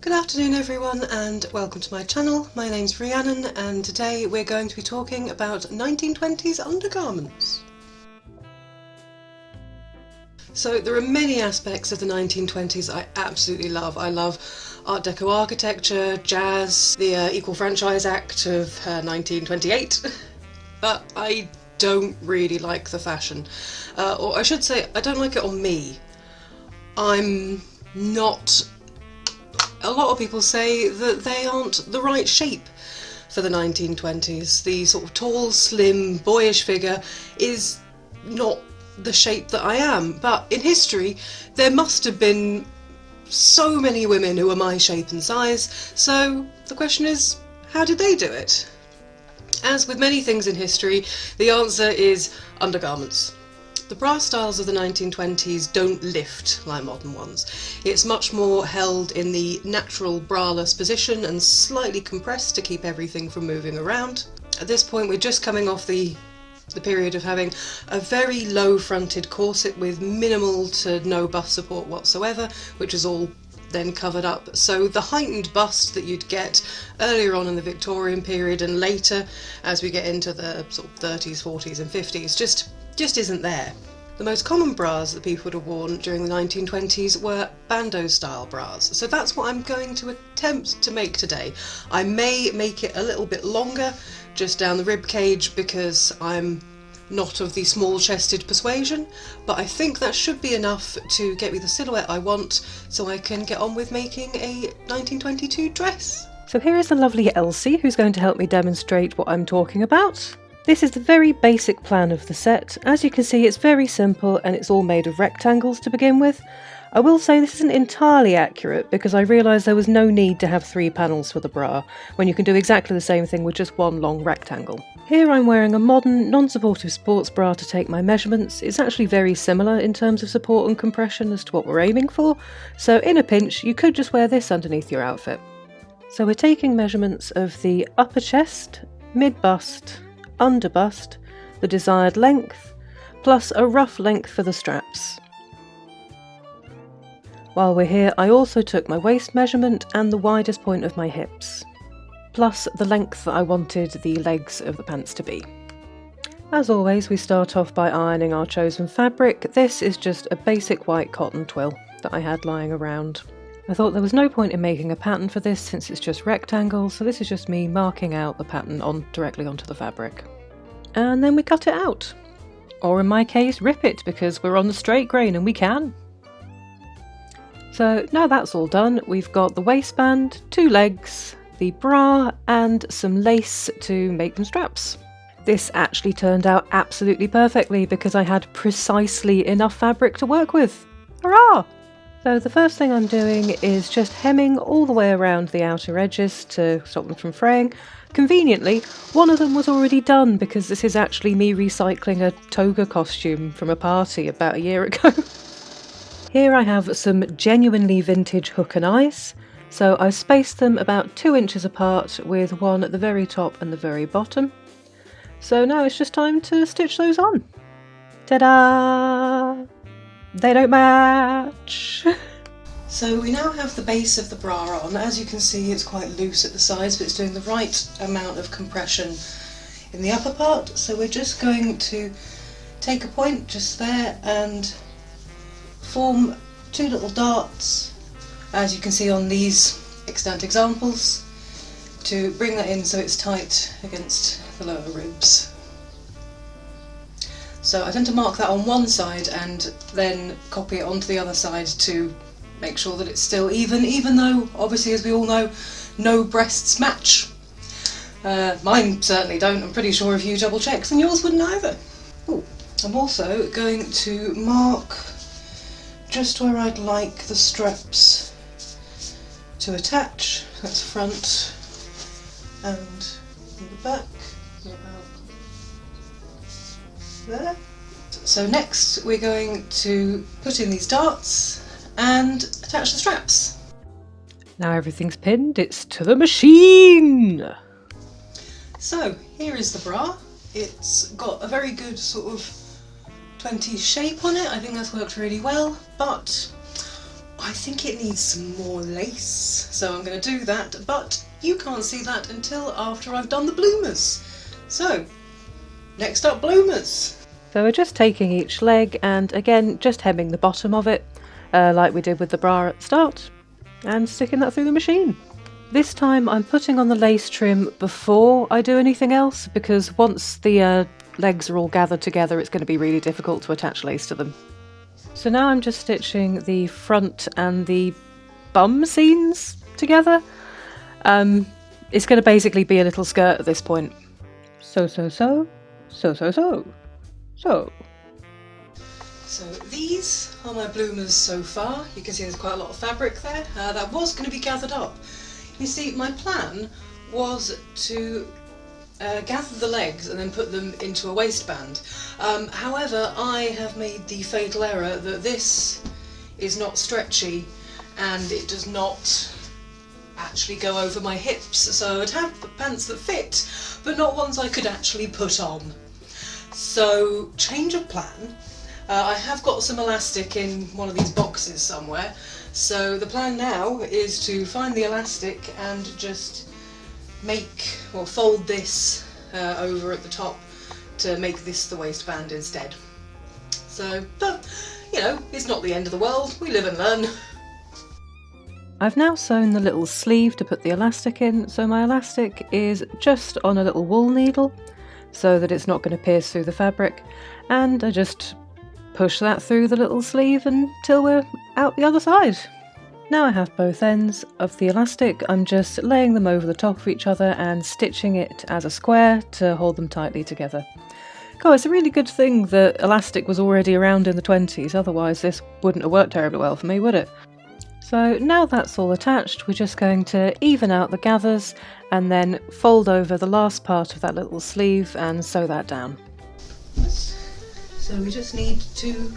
Good afternoon everyone and welcome to my channel. My name's Rhiannon and today we're going to be talking about 1920s undergarments. So there are many aspects of the 1920s I absolutely love. I love Art Deco architecture, jazz, the Equal Franchise Act of 1928, but I don't really like the fashion. Or I should say, I don't like it on me. I'm not... A lot of people say that they aren't the right shape for the 1920s. The sort of tall, slim, boyish figure is not the shape that I am. But in history, there must have been so many women who were my shape and size. So the question is, how did they do it? As with many things in history, the answer is undergarments. The bra styles of the 1920s don't lift like modern ones. It's much more held in the natural braless position and slightly compressed to keep everything from moving around. At this point we're just coming off the period of having a very low fronted corset with minimal to no bust support whatsoever, which is all then covered up. So the heightened bust that you'd get earlier on in the Victorian period and later as we get into the sort of 30s, 40s and 50s just isn't there. The most common bras that people would have worn during the 1920s were bandeau style bras, so that's what I'm going to attempt to make today. I may make it a little bit longer, just down the rib cage, because I'm not of the small chested persuasion, but I think that should be enough to get me the silhouette I want so I can get on with making a 1922 dress. So here is the lovely Elsie who's going to help me demonstrate what I'm talking about. This is the very basic plan of the set. As you can see, it's very simple and it's all made of rectangles to begin with. I will say this isn't entirely accurate because I realised there was no need to have 3 panels for the bra, when you can do exactly the same thing with just one long rectangle. Here I'm wearing a modern, non-supportive sports bra to take my measurements. It's actually very similar in terms of support and compression as to what we're aiming for, so in a pinch you could just wear this underneath your outfit. So we're taking measurements of the upper chest, mid-bust, under bust, the desired length, plus a rough length for the straps. While we're here, I also took my waist measurement and the widest point of my hips, plus the length that I wanted the legs of the pants to be. As always, we start off by ironing our chosen fabric. This is just a basic white cotton twill that I had lying around. I thought there was no point in making a pattern for this since it's just rectangles, so this is just me marking out the pattern directly onto the fabric. And then we cut it out. Or in my case, rip it, because we're on the straight grain and we can. So now that's all done, we've got the waistband, 2 legs, the bra and some lace to make them straps. This actually turned out absolutely perfectly because I had precisely enough fabric to work with. Hurrah! So the first thing I'm doing is just hemming all the way around the outer edges to stop them from fraying. Conveniently, one of them was already done because this is actually me recycling a toga costume from a party about a year ago. Here I have some genuinely vintage hook and eyes. So I've spaced them about 2 inches apart with one at the very top and the very bottom. So now it's just time to stitch those on. Ta-da! They don't match! So we now have the base of the bra on. As you can see, it's quite loose at the sides, but it's doing the right amount of compression in the upper part. So we're just going to take a point just there and form 2 little darts, as you can see on these extant examples, to bring that in so it's tight against the lower ribs. So I tend to mark that on one side and then copy it onto the other side to make sure that it's still even though, obviously, as we all know, no breasts match. Mine certainly don't. I'm pretty sure if you double check, then yours wouldn't either. Ooh. I'm also going to mark just where I'd like the straps to attach. That's front and the back. There. So next we're going to put in these darts and attach the straps. Now everything's pinned, it's to the machine! So here is the bra. It's got a very good sort of 20s shape on it. I think that's worked really well, but I think it needs some more lace, so I'm going to do that, but you can't see that until after I've done the bloomers. So, next up, bloomers. So we're just taking each leg and again just hemming the bottom of it, like we did with the bra at the start, and sticking that through the machine. This time I'm putting on the lace trim before I do anything else, because once the legs are all gathered together it's going to be really difficult to attach lace to them. So now I'm just stitching the front and the bum seams together. It's going to basically be a little skirt at this point. So. So these are my bloomers so far. You can see there's quite a lot of fabric there. That was going to be gathered up. You see, my plan was to gather the legs and then put them into a waistband. However, I have made the fatal error that this is not stretchy and it does not actually go over my hips, so I'd have pants that fit, but not ones I could actually put on. So, change of plan. I have got some elastic in one of these boxes somewhere, so the plan now is to find the elastic and just fold this over at the top to make this the waistband instead. So, but, you know, it's not the end of the world, we live and learn. I've now sewn the little sleeve to put the elastic in, so my elastic is just on a little wool needle so that it's not going to pierce through the fabric, and I just push that through the little sleeve until we're out the other side. Now I have both ends of the elastic, I'm just laying them over the top of each other and stitching it as a square to hold them tightly together. God, it's a really good thing that elastic was already around in the 20s, otherwise this wouldn't have worked terribly well for me, would it? So now that's all attached, we're just going to even out the gathers and then fold over the last part of that little sleeve and sew that down. So we just need to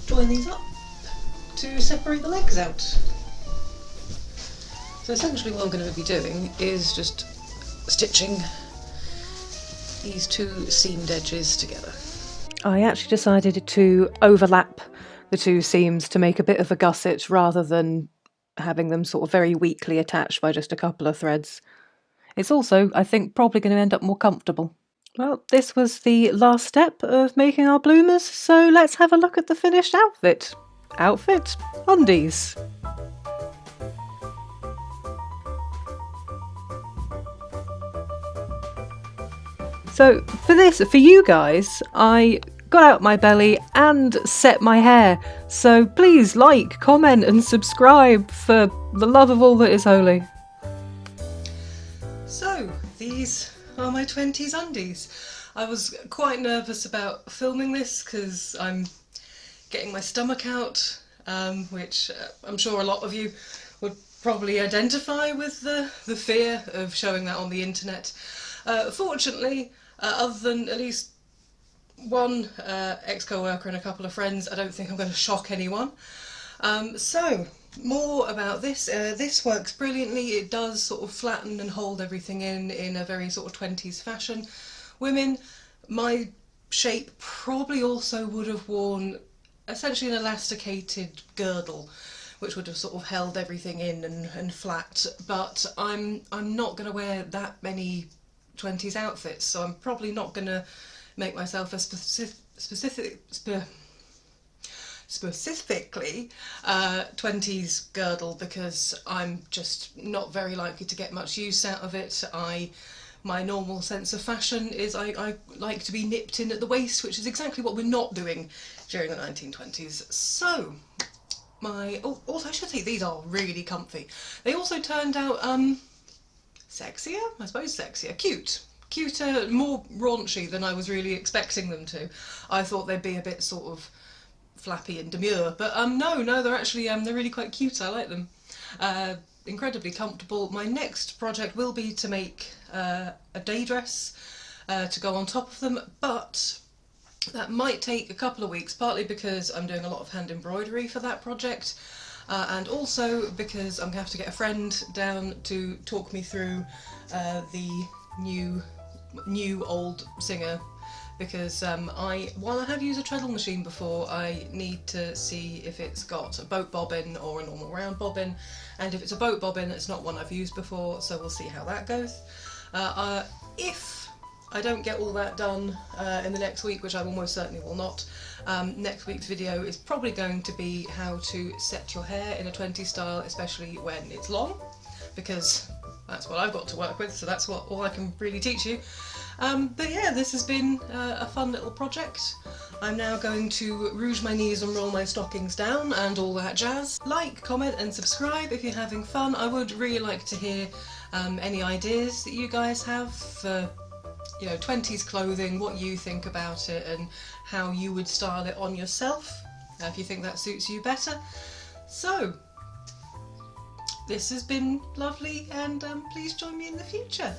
join these up to separate the legs out. So essentially what I'm going to be doing is just stitching these two seamed edges together. I actually decided to overlap the two seams to make a bit of a gusset rather than having them sort of very weakly attached by just a couple of threads. It's also, I think, probably going to end up more comfortable. Well, this was the last step of making our bloomers, so let's have a look at the finished outfit. Outfit? Undies. So for you guys, I got out my belly and set my hair. So please like, comment and subscribe for the love of all that is holy. So these are my 20s undies. I was quite nervous about filming this because I'm getting my stomach out, which I'm sure a lot of you would probably identify with the fear of showing that on the internet. Fortunately, other than at least one ex-co-worker and a couple of friends, I don't think I'm going to shock anyone. So, more about this. This works brilliantly. It does sort of flatten and hold everything in a very sort of 20s fashion. Women, my shape probably also would have worn essentially an elasticated girdle, which would have sort of held everything in and flat, but I'm not going to wear that many 20s outfits, so I'm probably not going to make myself a specifically 20s girdle, because I'm just not very likely to get much use out of it. My normal sense of fashion is I like to be nipped in at the waist, which is exactly what we're not doing during the 1920s. So, also I should say these are really comfy. They also turned out sexier, I suppose sexier, cuter, more raunchy than I was really expecting them to. I thought they'd be a bit sort of flappy and demure, but no, they're actually they're really quite cute. I like them. Incredibly comfortable. My next project will be to make a day dress to go on top of them, but that might take a couple of weeks, partly because I'm doing a lot of hand embroidery for that project, and also because I'm going to have to get a friend down to talk me through the new old singer, because while I have used a treadle machine before, I need to see if it's got a boat bobbin or a normal round bobbin, and if it's a boat bobbin, it's not one I've used before, so we'll see how that goes. If I don't get all that done in the next week, which I almost certainly will not, next week's video is probably going to be how to set your hair in a 20s style, especially when it's long, because that's what I've got to work with, so that's all I can really teach you. But yeah, this has been a fun little project. I'm now going to rouge my knees and roll my stockings down and all that jazz. Like, comment and subscribe if you're having fun. I would really like to hear any ideas that you guys have for 20s clothing, what you think about it and how you would style it on yourself, if you think that suits you better. So, this has been lovely, and please join me in the future.